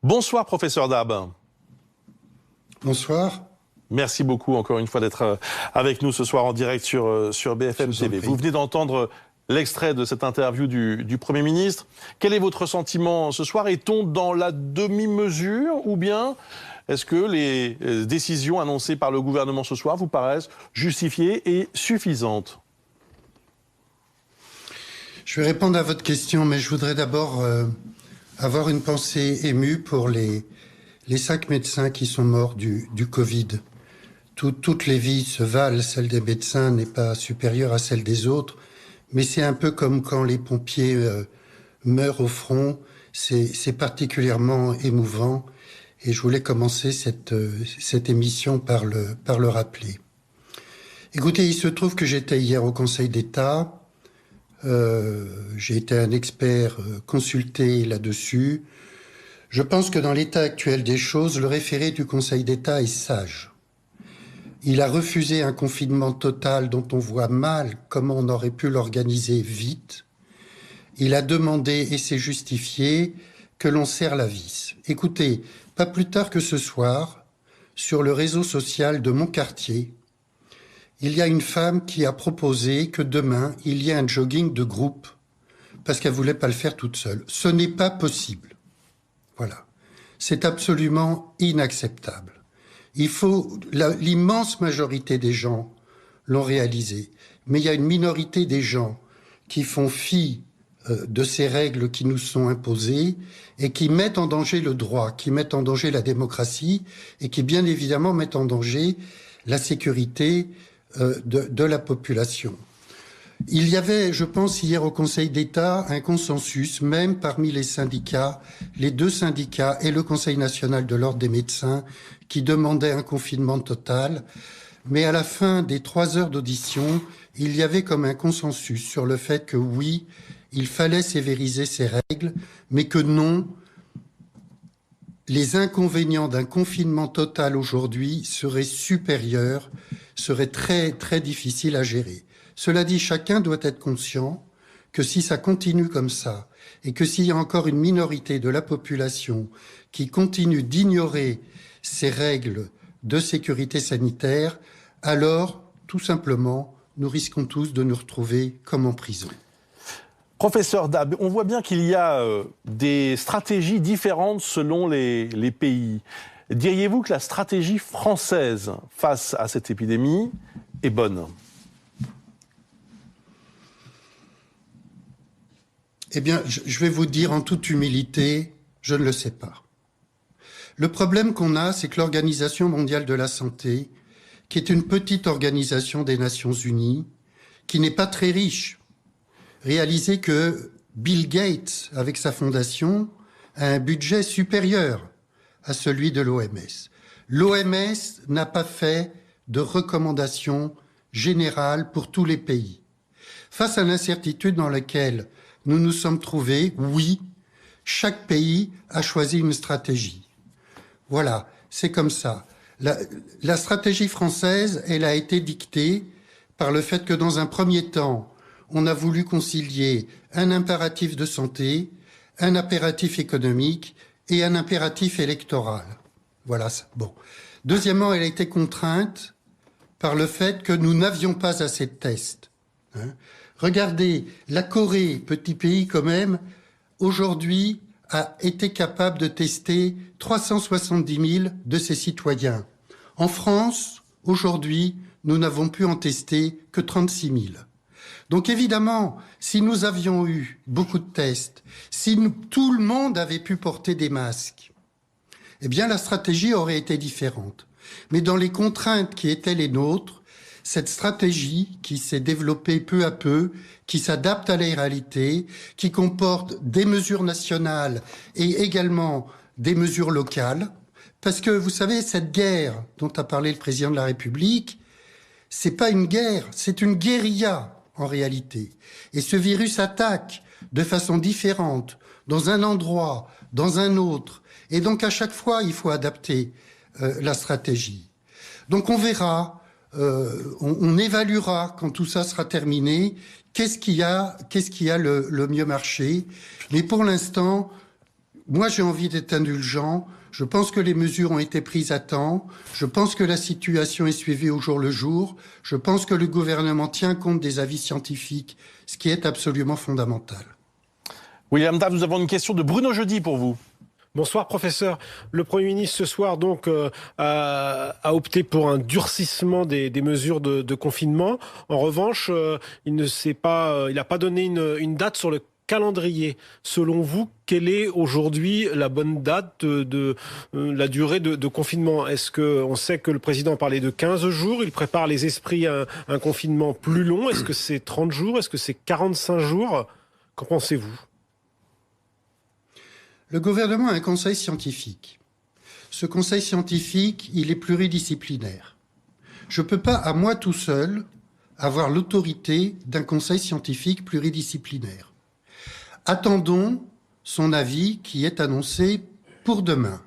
Bonsoir, professeur Dab. Bonsoir. Merci beaucoup encore une fois d'être avec nous ce soir en direct sur BFM TV. Vous venez d'entendre l'extrait de cette interview du Premier ministre. Quel est votre sentiment ce soir? Est-on dans la demi-mesure ou bien est-ce que les décisions annoncées par le gouvernement ce soir vous paraissent justifiées et suffisantes? Je vais répondre à votre question, mais je voudrais d'abord avoir une pensée émue pour les 5 médecins qui sont morts du Covid. Toutes les vies se valent, celle des médecins n'est pas supérieure à celle des autres, mais c'est un peu comme quand les pompiers meurent au front, c'est particulièrement émouvant, et je voulais commencer cette émission par le rappeler. Écoutez, il se trouve que j'étais hier au Conseil d'État, j'ai été un expert consulté là-dessus. Je pense que dans l'état actuel des choses, le référé du Conseil d'État est sage. Il a refusé un confinement total dont on voit mal comment on aurait pu l'organiser vite. Il a demandé, et c'est justifié, que l'on serre la vis. Écoutez, pas plus tard que ce soir, sur le réseau social de mon quartier, il y a une femme qui a proposé que demain, il y ait un jogging de groupe parce qu'elle ne voulait pas le faire toute seule. Ce n'est pas possible. Voilà. C'est absolument inacceptable. L'immense majorité des gens l'ont réalisé, mais il y a une minorité des gens qui font fi de ces règles qui nous sont imposées et qui mettent en danger le droit, qui mettent en danger la démocratie et qui, bien évidemment, mettent en danger la sécurité de la population. Il y avait, je pense, hier au Conseil d'État, un consensus, même parmi les syndicats, les 2 syndicats et le Conseil national de l'ordre des médecins, qui demandaient un confinement total. Mais à la fin des 3 heures d'audition, il y avait comme un consensus sur le fait que oui, il fallait sévériser ces règles, mais que non, les inconvénients d'un confinement total aujourd'hui seraient supérieurs, seraient très, très difficiles à gérer. Cela dit, chacun doit être conscient que si ça continue comme ça, et que s'il y a encore une minorité de la population qui continue d'ignorer ces règles de sécurité sanitaire, alors, tout simplement, nous risquons tous de nous retrouver comme en prison. Professeur Dab, on voit bien qu'il y a des stratégies différentes selon les pays. Diriez-vous que la stratégie française face à cette épidémie est bonne? Eh bien, je vais vous dire en toute humilité, je ne le sais pas. Le problème qu'on a, c'est que l'Organisation mondiale de la santé, qui est une petite organisation des Nations Unies, qui n'est pas très riche, réalisez que Bill Gates, avec sa fondation, a un budget supérieur à celui de l'OMS. L'OMS n'a pas fait de recommandations générales pour tous les pays. Face à l'incertitude dans laquelle nous nous sommes trouvés, oui, chaque pays a choisi une stratégie. Voilà, c'est comme ça. La stratégie française, elle a été dictée par le fait que dans un premier temps, on a voulu concilier un impératif de santé, un impératif économique et un impératif électoral. Voilà, bon. Deuxièmement, elle a été contrainte par le fait que nous n'avions pas assez de tests. Regardez, la Corée, petit pays quand même, aujourd'hui a été capable de tester 370 000 de ses citoyens. En France, aujourd'hui, nous n'avons pu en tester que 36 000. Donc évidemment, si nous avions eu beaucoup de tests, si tout le monde avait pu porter des masques, eh bien la stratégie aurait été différente. Mais dans les contraintes qui étaient les nôtres, cette stratégie qui s'est développée peu à peu, qui s'adapte à la réalité, qui comporte des mesures nationales et également des mesures locales, parce que vous savez, cette guerre dont a parlé le président de la République, c'est pas une guerre, c'est une guérilla en réalité. Et ce virus attaque de façon différente, dans un endroit, dans un autre, et donc à chaque fois, il faut adapter la stratégie. Donc on verra, on évaluera quand tout ça sera terminé, qu'est-ce qui a le mieux marché. Mais pour l'instant, moi, j'ai envie d'être indulgent. Je pense que les mesures ont été prises à temps. Je pense que la situation est suivie au jour le jour. Je pense que le gouvernement tient compte des avis scientifiques, ce qui est absolument fondamental. William Dav, nous avons une question de Bruno Jeudi pour vous. Bonsoir professeur. Le Premier ministre ce soir donc a opté pour un durcissement des mesures de confinement. En revanche, il n'a pas donné une date sur le calendrier. Selon vous, quelle est aujourd'hui la bonne date de la durée de confinement? Est-ce qu'on sait que le président parlait de 15 jours? Il prépare les esprits à un confinement plus long. Est-ce que c'est 30 jours? Est-ce que c'est 45 jours? Qu'en pensez-vous? Le gouvernement a un conseil scientifique. Ce conseil scientifique, il est pluridisciplinaire. Je ne peux pas, à moi tout seul, avoir l'autorité d'un conseil scientifique pluridisciplinaire. Attendons son avis qui est annoncé pour demain.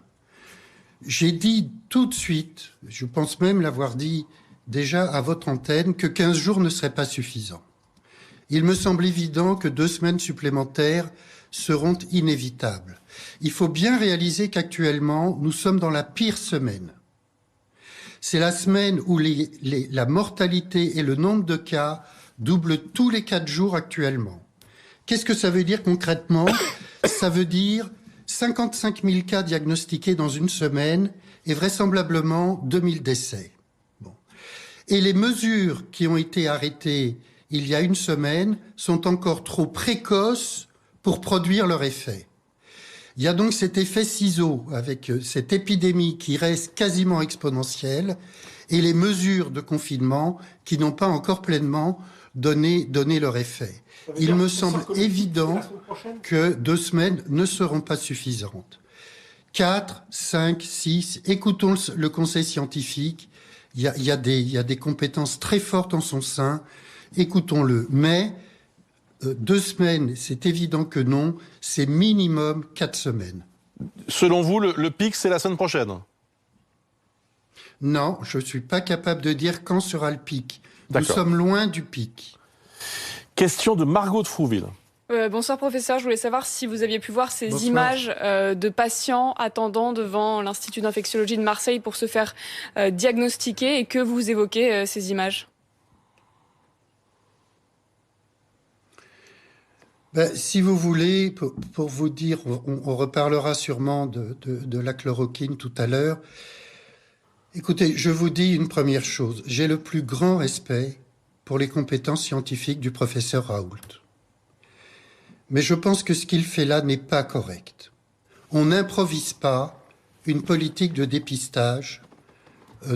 J'ai dit tout de suite, je pense même l'avoir dit déjà à votre antenne, que 15 jours ne seraient pas suffisants. Il me semble évident que 2 semaines supplémentaires seront inévitables. Il faut bien réaliser qu'actuellement, nous sommes dans la pire semaine. C'est la semaine où la mortalité et le nombre de cas doublent tous les 4 jours actuellement. Qu'est-ce que ça veut dire concrètement? Ça veut dire 55 000 cas diagnostiqués dans une semaine et vraisemblablement 2000 décès. Bon. Et les mesures qui ont été arrêtées il y a une semaine sont encore trop précoces pour produire leur effet. Il y a donc cet effet ciseau avec cette épidémie qui reste quasiment exponentielle et les mesures de confinement qui n'ont pas encore pleinement donné leur effet. Il me semble évident que 2 semaines ne seront pas suffisantes. 4, 5, 6, écoutons le conseil scientifique. Il y a des compétences très fortes en son sein. Écoutons-le. Mais 2 semaines, c'est évident que non. C'est minimum 4 semaines. Selon vous, le pic, c'est la semaine prochaine? Non, je ne suis pas capable de dire quand sera le pic. Nous sommes loin du pic. Question de Margot de Frouville. Bonsoir professeur, je voulais savoir si vous aviez pu voir ces images de patients attendant devant l'Institut d'infectiologie de Marseille pour se faire diagnostiquer et que vous évoquez ces images. Si vous voulez, pour vous dire, on reparlera sûrement de la chloroquine tout à l'heure. Écoutez, je vous dis une première chose. J'ai le plus grand respect pour les compétences scientifiques du professeur Raoult. Mais je pense que ce qu'il fait là n'est pas correct. On n'improvise pas une politique de dépistage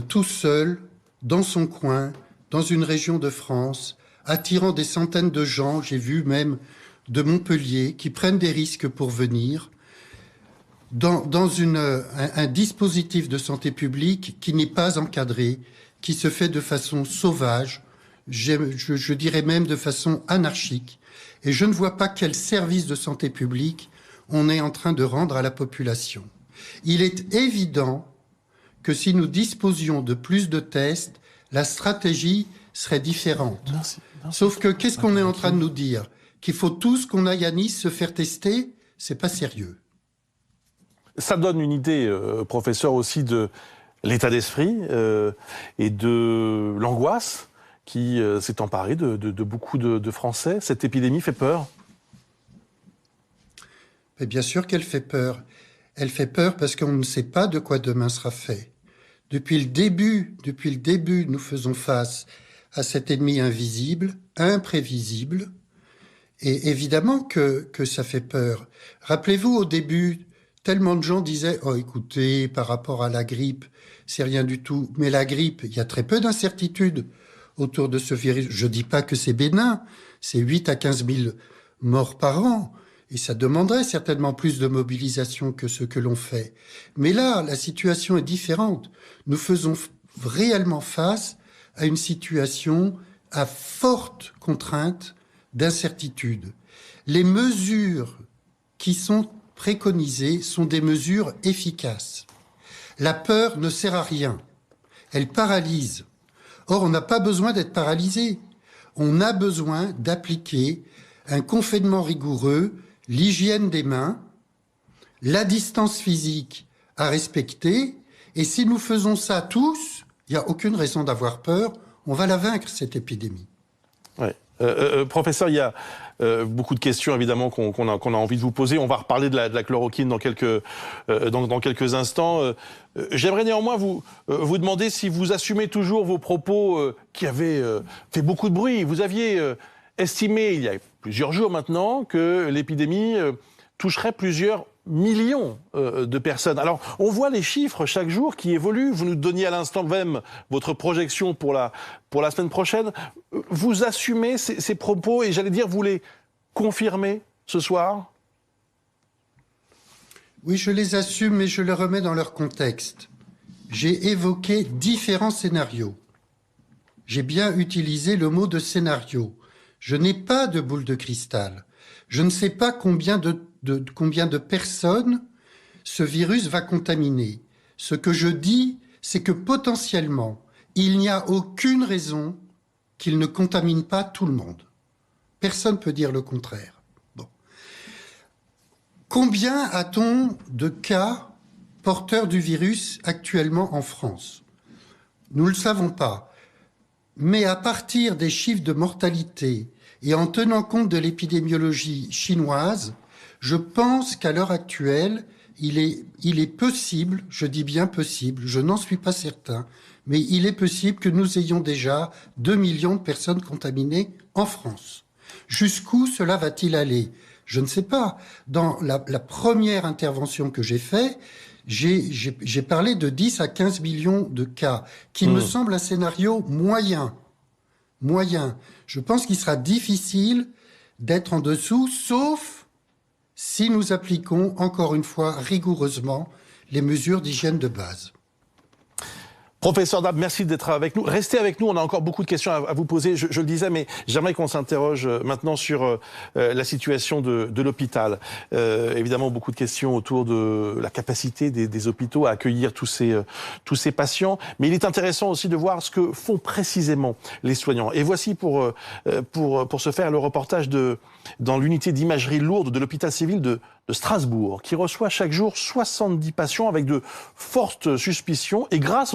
tout seul, dans son coin, dans une région de France, attirant des centaines de gens, j'ai vu même de Montpellier, qui prennent des risques pour venir, dans un dispositif de santé publique qui n'est pas encadré, qui se fait de façon sauvage, je dirais même de façon anarchique. Et je ne vois pas quel service de santé publique on est en train de rendre à la population. Il est évident que si nous disposions de plus de tests, la stratégie serait différente. Merci. Sauf que qu'est-ce qu'on est en train de nous dire? Qu'il faut tous qu'on aille à Nice se faire tester? C'est pas sérieux. Ça donne une idée, professeur, aussi de l'état d'esprit et de l'angoisse qui s'est emparée de beaucoup de Français. Cette épidémie fait peur? Mais bien sûr qu'elle fait peur. Elle fait peur parce qu'on ne sait pas de quoi demain sera fait. Depuis le début, nous faisons face à cet ennemi invisible, imprévisible, et évidemment que ça fait peur. Rappelez-vous, au début, tellement de gens disaient « Oh, écoutez, par rapport à la grippe, c'est rien du tout. » Mais la grippe, il y a très peu d'incertitudes autour de ce virus. Je dis pas que c'est bénin, c'est 8 à 15 000 morts par an. Et ça demanderait certainement plus de mobilisation que ce que l'on fait. Mais là, la situation est différente. Nous faisons réellement face à une situation à forte contrainte d'incertitude. Les mesures qui sont préconisées sont des mesures efficaces. La peur ne sert à rien. Elle paralyse. Or, on n'a pas besoin d'être paralysé. On a besoin d'appliquer un confinement rigoureux, l'hygiène des mains, la distance physique à respecter. Et si nous faisons ça tous, il n'y a aucune raison d'avoir peur. On va la vaincre, cette épidémie. Ouais. Professeur, il y a beaucoup de questions évidemment qu'on a envie de vous poser. On va reparler de la chloroquine dans quelques instants. J'aimerais néanmoins vous demander si vous assumez toujours vos propos qui avaient fait beaucoup de bruit. Vous aviez estimé il y a plusieurs jours maintenant que l'épidémie toucherait plusieurs millions de personnes. Alors, on voit les chiffres chaque jour qui évoluent. Vous nous donniez à l'instant même votre projection pour la semaine prochaine. Vous assumez ces propos et j'allais dire, vous les confirmez ce soir ? Oui, je les assume, mais je les remets dans leur contexte. J'ai évoqué différents scénarios. J'ai bien utilisé le mot de scénario. Je n'ai pas de boule de cristal. Je ne sais pas combien de personnes ce virus va contaminer. Ce que je dis, c'est que potentiellement, il n'y a aucune raison qu'il ne contamine pas tout le monde. Personne ne peut dire le contraire. Bon. Combien a-t-on de cas porteurs du virus actuellement en France ? Nous ne le savons pas. Mais à partir des chiffres de mortalité et en tenant compte de l'épidémiologie chinoise, je pense qu'à l'heure actuelle, il est possible, je dis bien possible, je n'en suis pas certain, mais il est possible que nous ayons déjà 2 millions de personnes contaminées en France. Jusqu'où cela va-t-il aller ? Je ne sais pas. Dans la première intervention que j'ai faite, j'ai parlé de 10 à 15 millions de cas, qui me semble un scénario moyen. Je pense qu'il sera difficile d'être en dessous, sauf si nous appliquons, encore une fois, rigoureusement, les mesures d'hygiène de base. Professeur Dab, merci d'être avec nous. Restez avec nous, on a encore beaucoup de questions à vous poser, je le disais, mais j'aimerais qu'on s'interroge maintenant sur la situation de l'hôpital. Évidemment, beaucoup de questions autour de la capacité des hôpitaux à accueillir tous ces patients, mais il est intéressant aussi de voir ce que font précisément les soignants. Et voici pour ce faire le reportage dans l'unité d'imagerie lourde de l'hôpital civil de Strasbourg, qui reçoit chaque jour 70 patients avec de fortes suspicions, et grâce